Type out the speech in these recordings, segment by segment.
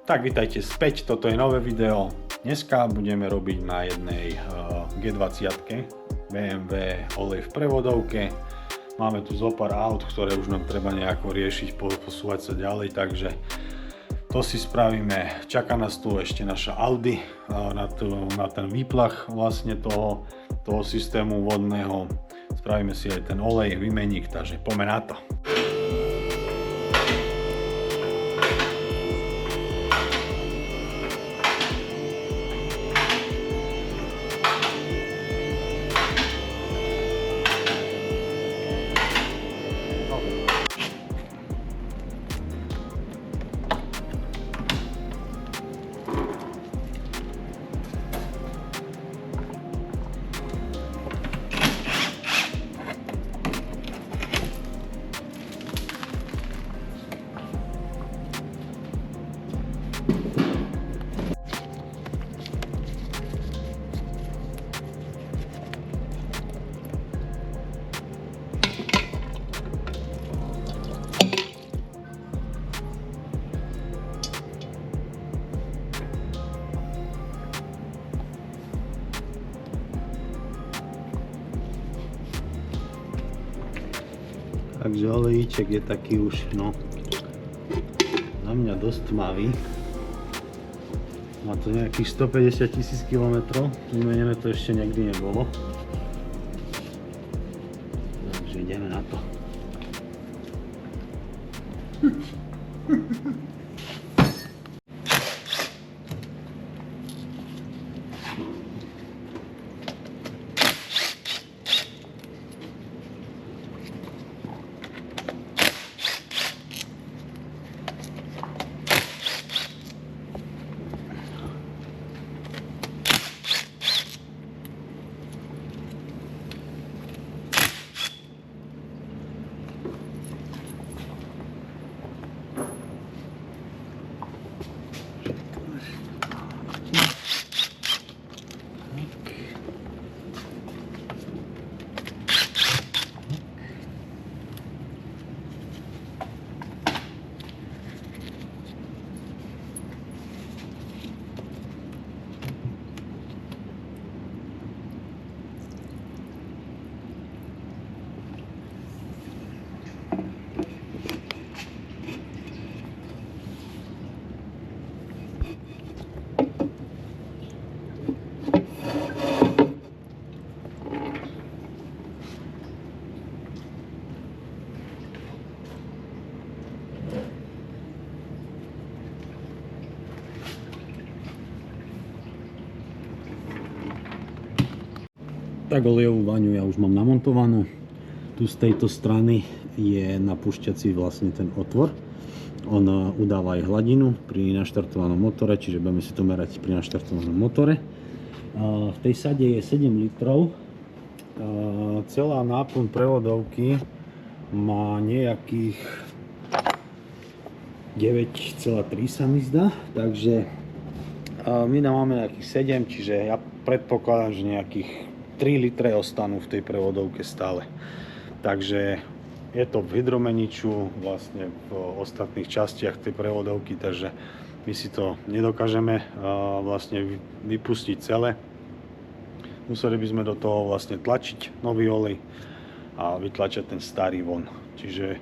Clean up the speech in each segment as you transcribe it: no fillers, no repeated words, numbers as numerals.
Tak vítajte späť, toto je nové video. Dneska budeme robiť na jednej G20 BMW olej v prevodovke. Máme tu zopár aut, ktoré už nám treba nejako riešiť, posúvať sa ďalej, takže to si spravíme. Čaká nás tu ešte naša Audi na ten výplach vlastne toho systému vodného. Spravíme si aj ten olej, výmenník, takže poďme na to. Takže olejíček je taký už, no, na mňa dosť tmavý. Má to nejakých 150 000 km, vymenené to ešte nikdy nebolo. Takže ideme na to. Tak olejovú vaňu ja už mám namontovanú. Tu z tejto strany je napúšťací vlastne ten otvor. On udáva aj hladinu pri naštartovanom motore, čiže budeme si to merať pri naštartovanom motore. V tej sade je 7 litrov. Celá náplň prevodovky má nejakých 9,3 sa mi zdá, takže my máme nejakých 7, čiže ja predpokladám, že nejakých 3 litre ostanú v tej prevodovke stále. Takže je to v hydromeniču, vlastne v ostatných častiach tej prevodovky, takže my si to nedokážeme vlastne vypustiť celé. Museli by sme do toho vlastne tlačiť nový olej a vytlačať ten starý von. Čiže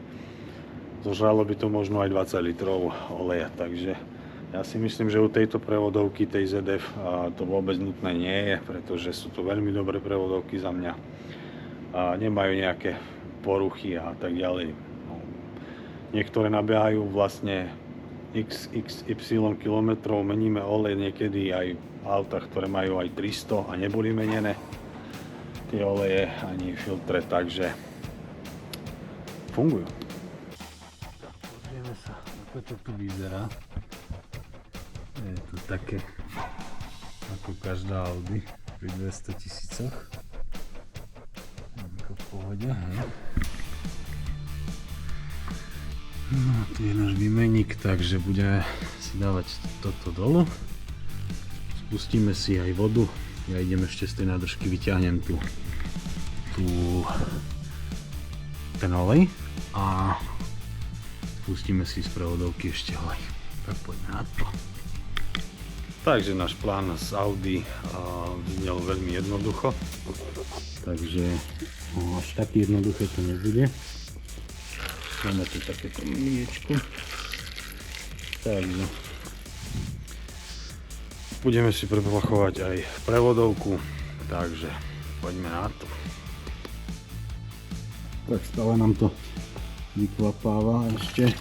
zožralo by to možno aj 20 litrov oleja, takže ja si myslím, že u tejto prevodovky, tej ZF, to vôbec nutné nie je, pretože sú to veľmi dobré prevodovky za mňa. Nemajú nejaké poruchy a tak ďalej. No, niektoré nabiehajú vlastne XY kilometrov, meníme olej niekedy aj v autách, ktoré majú aj 300 a neboli menené tie oleje ani filtre, takže fungujú. Pozrieme sa, ako to tu vyzerá. Je to také ako každá Audi pri 200 000. Ako v pohode, hej. No, tu je náš výmenník, takže budeme si dávať toto dolu. Spustíme si aj vodu. Ja idem ešte z tej nádržky, vyťahnem ten olej a pustíme si z prevodovky ešte olej. Tak poďme na to. Takže náš plán z Audi znel veľmi jednoducho. Takže až taký jednoduché to nebude. Máme tu takéto mliečko. Takže budeme si preplachovať aj prevodovku. Takže poďme na to. Tak stále nám to vykvapáva ešte.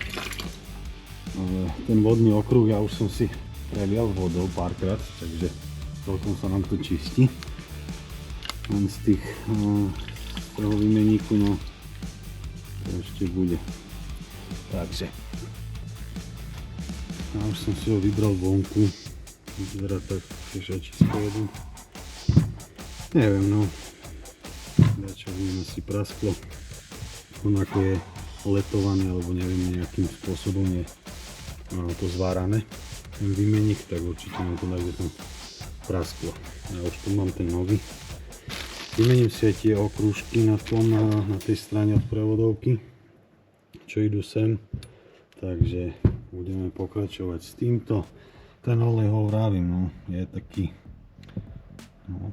Ale ten vodný okruh ja už som si prelial vodou párkrát, takže celkom sa nám to čistí. Len z toho výmeníku, no to ešte bude. Takže ja už som si ho vybral vonku. Vyzerá tak, že očisko jedú. Neviem, no. Dačo viem, asi prasklo. Onako je letované, alebo neviem, nejakým spôsobom je to zvárané. Ten výmeník, tak určite nám to dá, kde tam prasklo. Ja už tu mám ten nový. Vymením si aj tie okružky na tej strane od prevodovky, čo idú sem. Takže budeme pokračovať s týmto. Ten olej ho vravím, no, je taký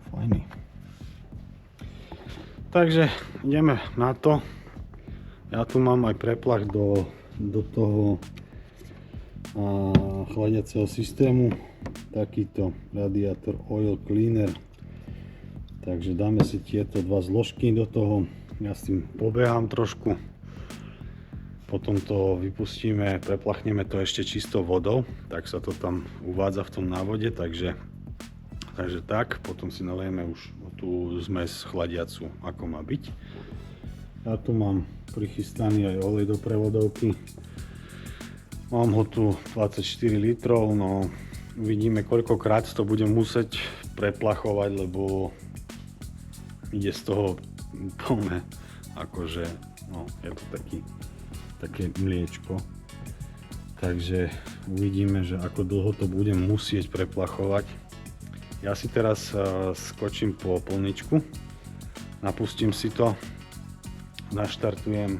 fajný. Takže ideme na to. Ja tu mám aj preplach do toho chladiaceho systému, takýto radiátor oil cleaner. Takže dáme si tieto dva zložky do toho, ja s tým pobehám trošku, potom to vypustíme, preplachneme to ešte čistou vodou, tak sa to tam uvádza v tom návode, takže tak, potom si nalejeme už tú zmes chladiacu, ako má byť. Ja tu mám prichystaný aj olej do prevodovky. Mám ho tu 24 litrov, no uvidíme koľkokrát to budem musieť preplachovať, lebo ide z toho plné, akože, no je to také mliečko. Takže uvidíme, že ako dlho to budem musieť preplachovať. Ja si teraz skočím po plničku, napustím si to, naštartujem,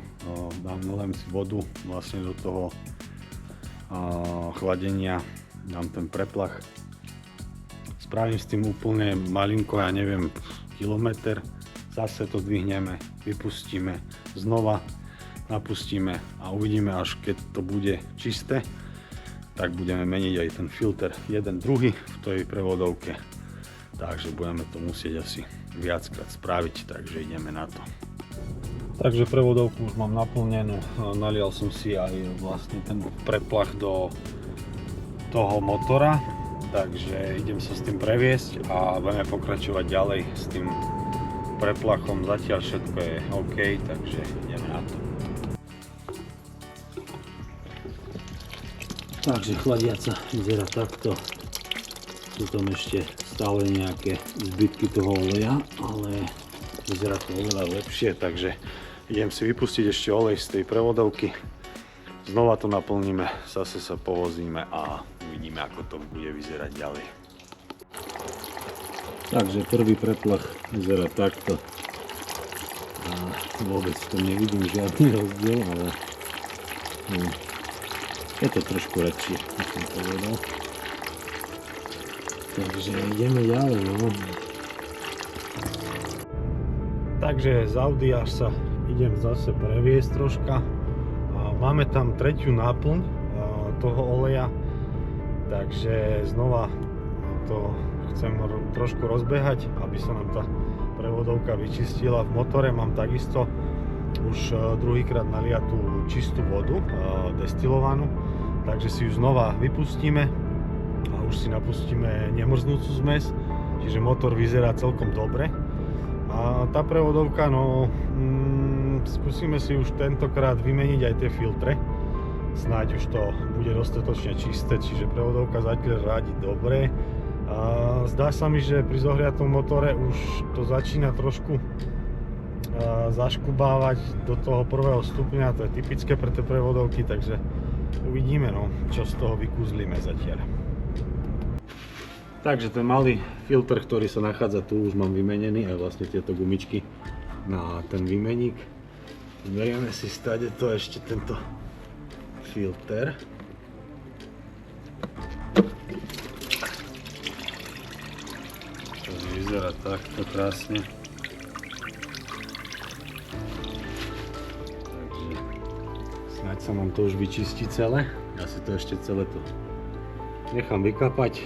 naliem si vodu vlastne do toho chladenia, dám ten preplach, spravím s tým úplne malinko, ja neviem, kilometr, zase to zdvihneme, vypustíme, znova napustíme a uvidíme, až keď to bude čisté, tak budeme meniť aj ten filter, jeden druhý v tej prevodovke, takže budeme to musieť asi viackrát spraviť, takže ideme na to. Takže prevodovku už mám naplnenú, nalial som si aj vlastne ten preplach do toho motora, takže idem sa s tým previesť a budeme pokračovať ďalej s tým preplachom. Zatiaľ všetko je OK, takže ideme na to. Takže chladiaca vyzerá takto, sú tam ešte stále nejaké zbytky toho oleja, ale vyzerá to oveľa lepšie, takže idem si vypustiť ešte olej z tej prevodovky, znova to naplníme, zase sa povozíme a uvidíme, ako to bude vyzerať ďalej. Takže prvý preplach vyzerá takto a vôbec to nevidím žiadny rozdiel, ale je to trošku lepšie, ako som povedal. Takže ideme ďalej, no. Takže z Audi až sa idem zase previesť troška. Máme tam tretiu náplň toho oleja, takže znova to chcem trošku rozbehať, aby sa nám tá prevodovka vyčistila. V motore mám takisto už druhýkrát naliatú čistú vodu, destilovanú, takže si ju znova vypustíme a už si napustíme nemrznúcu zmes, čiže motor vyzerá celkom dobre. A tá prevodovka, no skúsime si už tentokrát vymeniť aj tie filtre, snáď už to bude dostatočne čisté, čiže prevodovka zatiaľ radí dobre. Zdá sa mi, že pri zohriatom motore už to začína trošku zaškubávať do toho prvého stupňa, to je typické pre tie prevodovky, takže uvidíme, no, čo z toho vykúzlime zatiaľ. Takže ten malý filter, ktorý sa nachádza tu, už mám vymenený, aj vlastne tieto gumičky na ten výmeník. Zberieme si stade to ešte tento filter. vyzerá takto krásne. Takže snáď sa nám to už vyčistí celé. Ja si to ešte celé to nechám vykapať.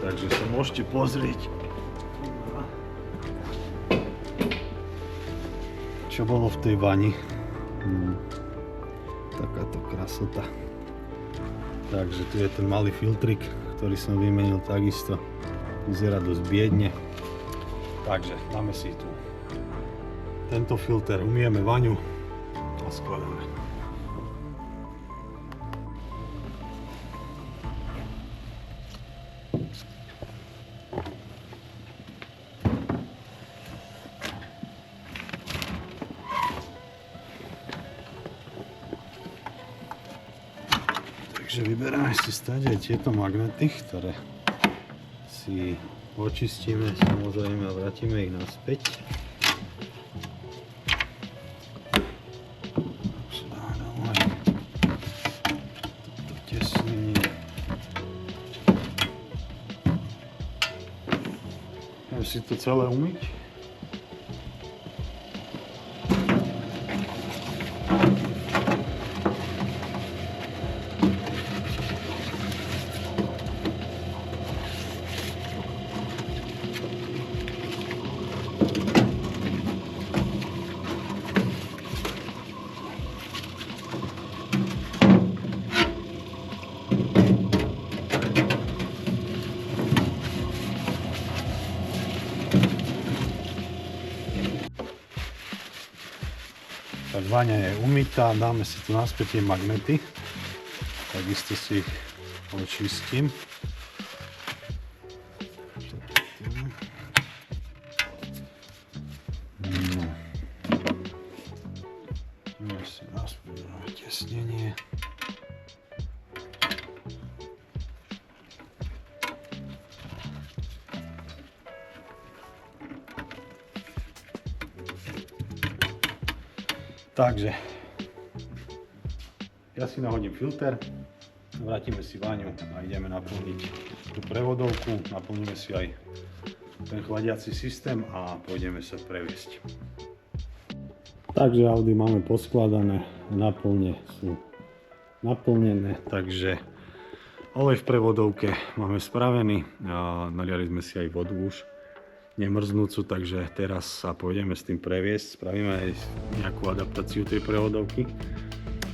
Takže sa môžete pozrieť, čo bolo v tej vani. Takáto krasota. Takže tu je ten malý filtrik, ktorý som vymenil takisto. Vyzerá dosť biedne. Takže dáme si tu tento filter, umieme vaňu a skladáme. Takže vyberáme si stať aj tieto magnety, ktoré si očistíme samozrejme a vrátime ich naspäť. Toto tesnenie. Idem si to celé umyť. Tak vaňa je umytá, dáme si tu naspäť tie magnety. Takisto si ich očistím. No. Dáme si naspäť tesnenie. Takže ja si nahodím filter, vrátime si vaňu a ideme naplniť tú prevodovku, naplníme si aj ten chladiaci systém a pôjdeme sa previesť. Takže Audi máme poskladané, naplne sú naplnené, takže olej v prevodovke máme spravený, naliali sme si aj vodu už nemrznúcu, takže teraz sa pôjdeme s tým previesť, spravíme aj nejakú adaptáciu tej prevodovky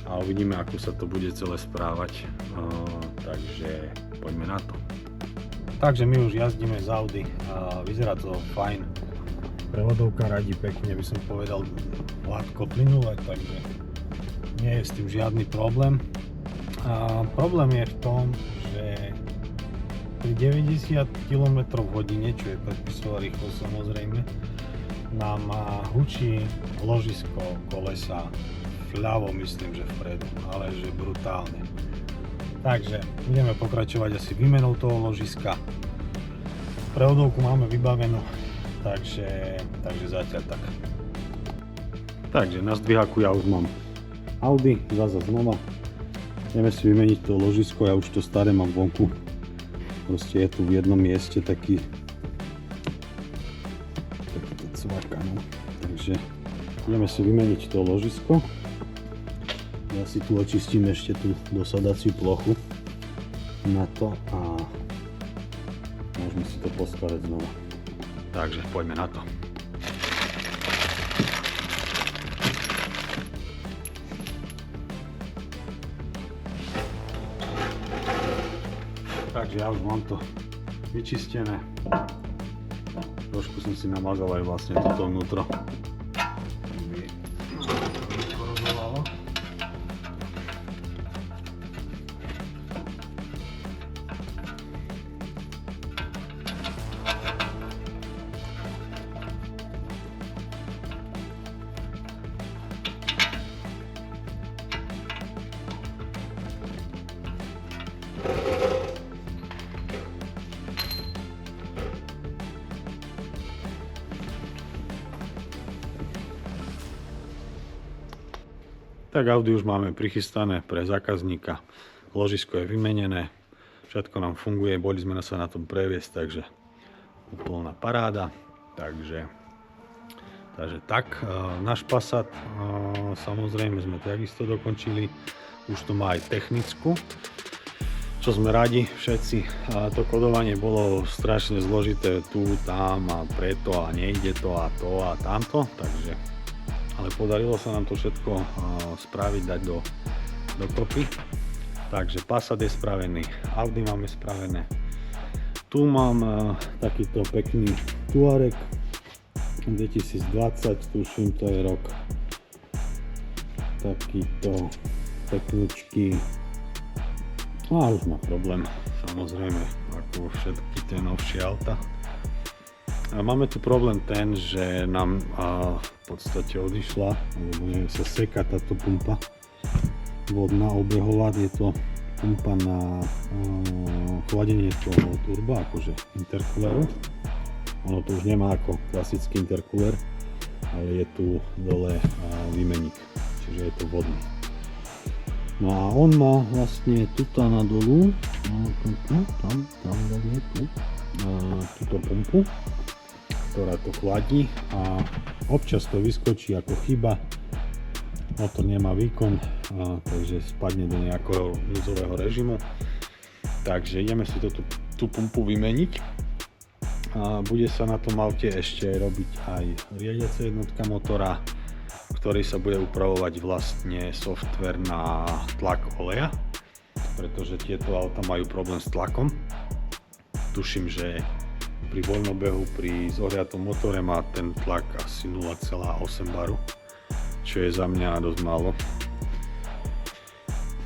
a uvidíme, ako sa to bude celé správať, takže poďme na to. Takže my už jazdíme z Audi a vyzerá to fajn, prevodovka radí pekne, by som povedal hladko plynule, takže nie je s tým žiadny problém. Problém je v tom, že pri 90 km/h, čo je predpisová rýchlosť samozrejme, nám hučí ložisko kolesa vľavo, myslím, že vpredu, ale že brutálne. Takže budeme pokračovať asi výmenou toho ložiska. Prevodovku máme vybavenú, takže zatiaľ tak. Takže na zdvihaku ja už mám Audi, zasa znova. Ideme si vymeniť to ložisko, ja už to staré mám vonku. Proste je tu v jednom mieste takýto cvaka, no. Takže ideme si vymeniť to ložisko. Ja si tu očistím ešte tú dosadaciu plochu na to a môžeme si to poskladať znova. Takže poďme na to. Takže ja už mám to vyčistené. Trošku som si namazal aj vlastne toto vnútro. Tak Audi už máme prichystané pre zákazníka, ložisko je vymenené, všetko nám funguje, boli sme sa na tom previesť, takže úplná paráda. Takže tak, náš Passat, samozrejme sme takisto dokončili, už to má aj technickú, čo sme radi všetci. To kodovanie bolo strašne zložité, tu, tam a preto a nejde to a tamto, takže, ale podarilo sa nám to všetko spraviť, dať dokopy. Takže Passat je spravený, Audi máme spravené. Tu mám takýto pekný Touareg 2020, tuším, to je rok. Takýto peknúčky. A už má problém, samozrejme, ako všetky tie novšie auta. A máme tu problém ten, že nám v podstate odišla, alebo sa seká táto pumpa vodná obehová, je to pumpa na chladenie toho turba, akože intercooleru. Ono to už nemá ako klasický intercooler, ale je tu dole výmenník, čiže je to vodný. No a on má vlastne tuto na dolu, túto pumpu, ktorá to chladí a občas to vyskočí ako chyba. Motor nemá výkon, takže spadne do nejakého núdzového režimu. Takže ideme si tú pumpu vymeniť. Bude sa na tom aute ešte robiť aj riadiaca jednotka motora, ktorý sa bude upravovať vlastne software na tlak oleja, pretože tieto auta majú problém s tlakom. Tuším, že pri voľnobehu, pri zohriatom motore má ten tlak asi 0,8 baru, čo je za mňa dosť málo.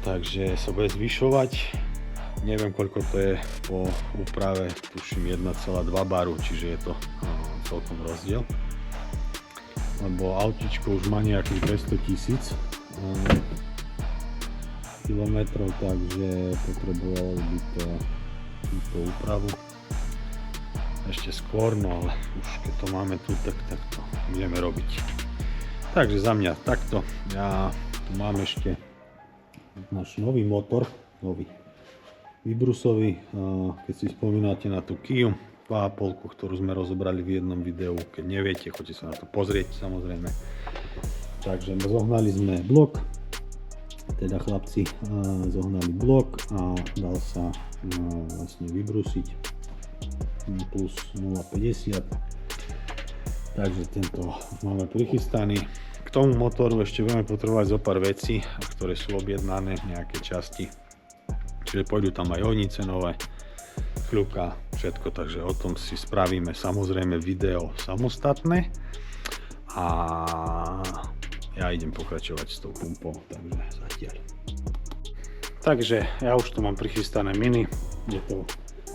Takže sa bude zvyšovať. Neviem, koľko to je po úprave, tuším 1,2 baru, čiže je to celkom rozdiel. Lebo autičko už má nejakých 200 000 kilometrov, takže potrebovalo by to túto úpravu ešte skôr, no ale už keď to máme tu, tak to budeme robiť. Takže za mňa takto. Ja tu mám ešte náš nový motor, nový výbrusový, keď si spomínate na tú Kiu 2,5, ktorú sme rozobrali v jednom videu. Keď neviete, choďte sa na to pozrieť, samozrejme. Takže zohnali sme blok, teda chlapci zohnali blok a dal sa vlastne vybrusiť plus 0,50. Takže tento máme prichystaný. K tomu motoru ešte budeme potrebovať zo pár vecí, ktoré sú objednané, nejaké časti. Čiže pôjdu tam aj ohnice nové, chľuka, všetko, takže o tom si spravíme samozrejme video samostatné. A ja idem pokračovať s tou pumpou, takže zatiaľ. Takže ja už tu mám prichystané mini, je to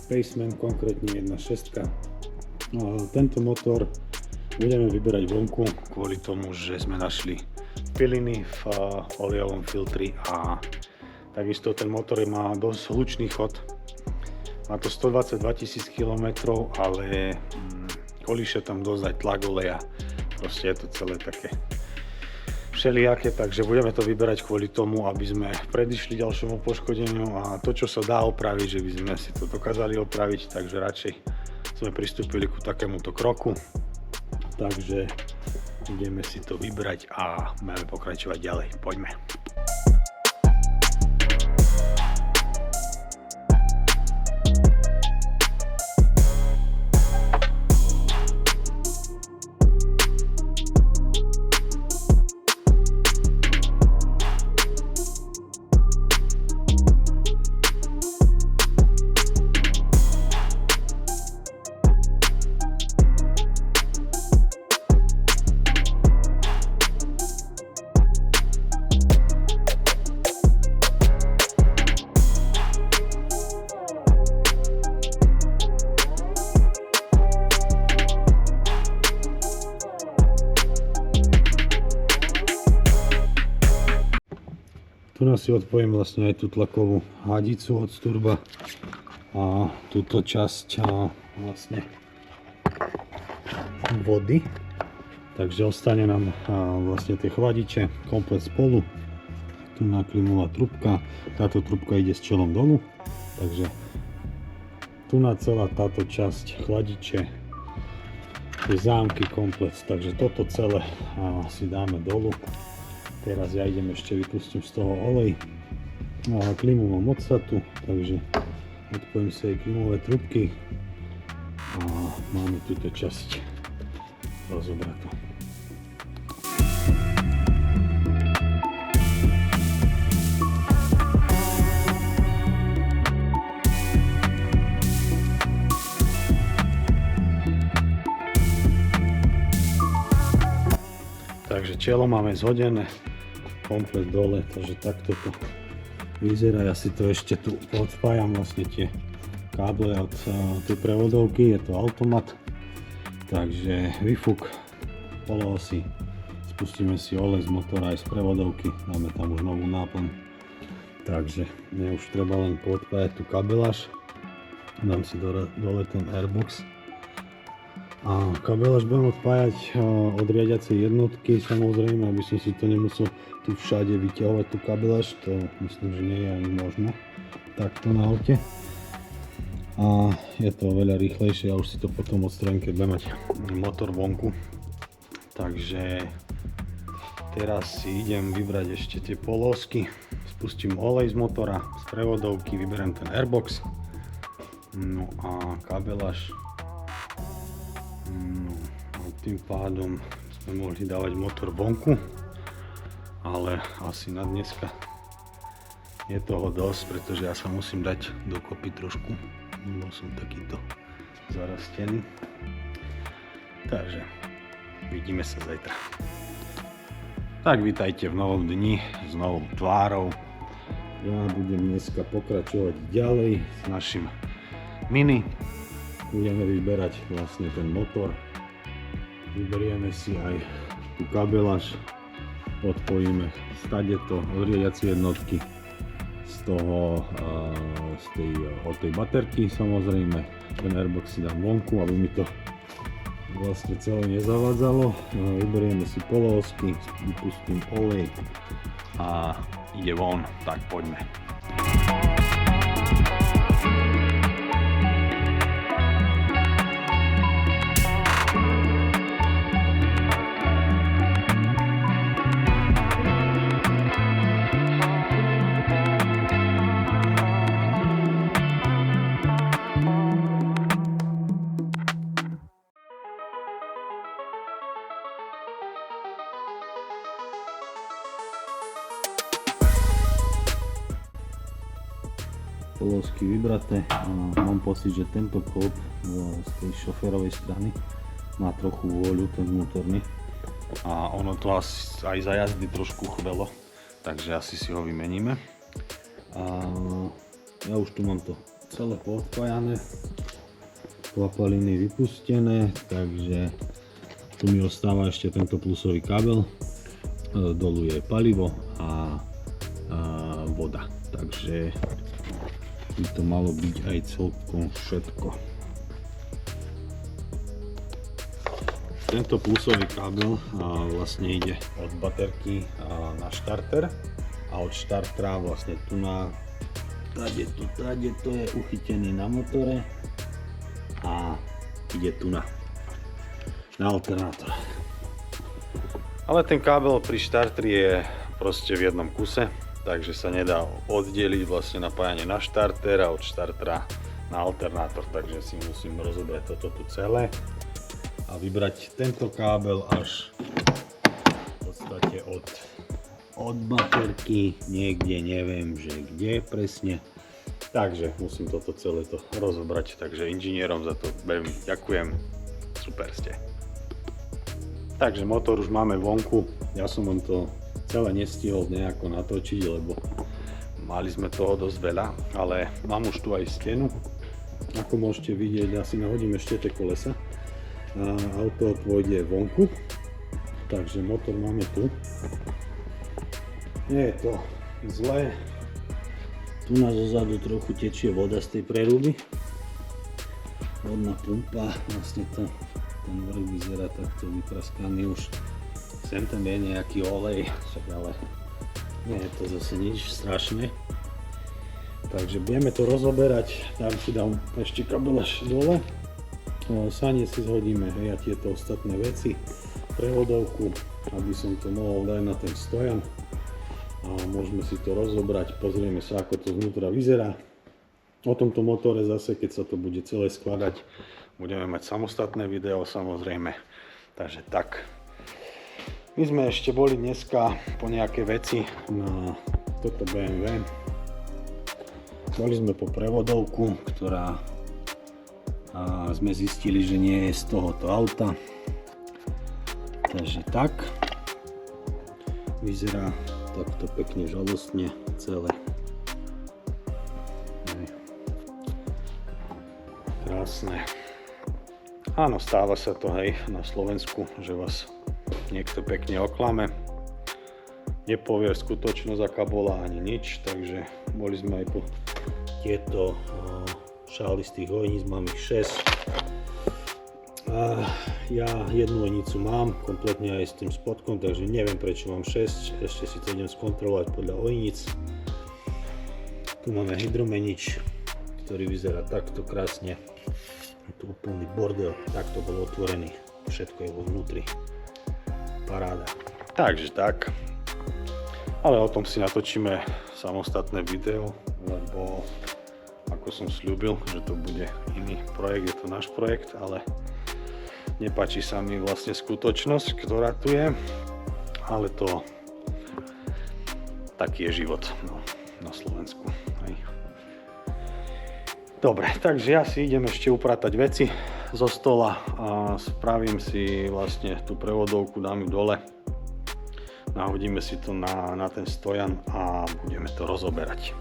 Paceman, konkrétne 1.6. Tento motor budeme vyberať vonku kvôli tomu, že sme našli piliny v olejovom filtri a takisto ten motor má dosť hlučný chod. Má to 122 000 km, ale kolíše tam dosť aj tlak oleja. Proste je to celé také všelijaké, takže budeme to vyberať kvôli tomu, aby sme predišli ďalšiemu poškodeniu a to, čo sa dá opraviť, že by sme si to dokázali opraviť, takže radšej sme pristúpili ku takémuto kroku. Takže ideme si to vybrať a máme pokračovať ďalej. Poďme. Tu si odpojím vlastne aj tú tlakovú hadicu od turba a túto časť vlastne vody. Takže ostane nám vlastne tie chladiče komplet spolu. Tu naklimová trubka, táto trubka ide s čelom dolu, takže tu na celá táto časť chladiče tie zámky komplet. Takže toto celé si dáme dolu. Teraz ja idem ešte vypustím z toho olej. Klimu mám od Satu, takže odpojím si aj klimové trubky a máme túto časť rozobratú. Takže čelo máme zhodené komplet dole, takže takto to vyzerá. Ja si to ešte tu odpájam vlastne tie káble od tej prevodovky, je to automat. Takže výfuk poloosy, spustíme si olej z motora aj z prevodovky, dáme tam už novú náplň. Takže mne už treba len poodpájať tú kabeláž, dám si dole ten airbox. A kabeláž budem odpájať od riadiacej jednotky, samozrejme, aby som si to nemusel tu všade vyťahovať tú kabeláž, to myslím, že nie je ani možné takto na aute. A je to oveľa rýchlejšie a už si to potom odstrojím, keď budem mať motor vonku. Takže teraz si idem vybrať ešte tie polosky, spustím olej z motora, z prevodovky, vyberiem ten airbox, no a kabeláž. No, a tým pádom sme mohli dávať motor vonku, ale asi na dneska je toho dosť, pretože ja sa musím dať dokopy trošku. Bol som takýto zarastený. Takže vidíme sa zajtra. Tak vítajte v novom dni s novou tvárou. Ja budem dneska pokračovať ďalej s našim Mini. Budeme vyberať vlastne ten motor, vyberieme si aj tú kabeláž, odpojíme stadeto od riadiacej jednotky od tej baterky, samozrejme ten airbox si dám vonku, aby mi to vlastne celé nezavádzalo. Vyberieme si poloosky, vypustím olej a ide von, tak poďme. Polosky vybraté. Mám pocit, že tento kód z tej šoférovej strany má trochu vôľu, ten vnútorný. A ono to asi aj za jazdy trošku chvelo, takže asi si ho vymeníme. A ja už tu mám to celé poodpájané, klapaliny vypustené, takže tu mi ostáva ešte tento plusový kábel. Dolu je palivo a voda, takže by to malo byť aj celkom všetko. Tento plusový kábel vlastne ide od baterky na štarter a od štartera vlastne tu na tady to je uchytený na motore a ide tu na alternátor. Ale ten kábel pri štarteri je proste v jednom kuse, takže sa nedá oddeliť vlastne napájanie na štarter a od štartera na alternátor, takže si musím rozobrať toto tu celé a vybrať tento kábel až v podstate od baterky niekde, neviem, že kde presne, takže musím toto celé to rozobrať, takže inžinierom za to veľmi ďakujem, super ste. Takže motor už máme vonku, ja som len to celé nestihol nejako natočiť, lebo mali sme toho dosť veľa, ale mám už tu aj stenu. Ako môžete vidieť, ja si nahodím ešte tie kolesa. Auto pôjde vonku, takže motor máme tu. Nie je to zlé. Tu na zozadu trochu tečie voda z tej preruby. Vodná pumpa, vlastne ten vrch vyzerá takto vypraskaný už. Sem tam je nejaký olej, ale nie je to zase nič strašné. Takže budeme to rozoberať, tam si dám ešte kabeláž dole Sanie si zhodíme a tieto ostatné veci, prevodovku, aby som to mohol dať na ten stojan a môžeme si to rozobrať, pozrieme sa, ako to znútra vyzerá. O tomto motore zase, keď sa to bude celé skladať, budeme mať samostatné video samozrejme, takže tak. My sme ešte boli dneska po nejaké veci na toto BMW. Boli sme po prevodovku, ktorá sme zistili, že nie je z tohoto auta. Takže tak. Vyzerá takto pekne žalostne celé. Krásne. Áno, stáva sa to hej na Slovensku, že vás niekto pekne oklame. Nepovie skutočnosť, aká bola, ani nič, takže boli sme aj po tieto šály z tých hojníc, mám ich 6. Ja jednu hojnicu mám, kompletne aj s tým spodkom, takže neviem prečo mám 6, ešte si to idem skontrolovať podľa hojníc. Tu máme hydromenič, ktorý vyzerá takto krásne. Je tu úplný bordel, takto bol otvorený, všetko je vo vnútri. Paráda. Takže tak. Ale o tom si natočíme samostatné video, lebo ako som sľúbil, že to bude iný projekt, je to náš projekt, ale nepáči sa mi vlastne skutočnosť, ktorá tu je, ale to taký je život na Slovensku. Hej. Dobre, takže ja si idem ešte upratať veci zo stola a spravím si vlastne tú prevodovku, dám ju dole. Nahodíme si to na ten stojan a budeme to rozoberať.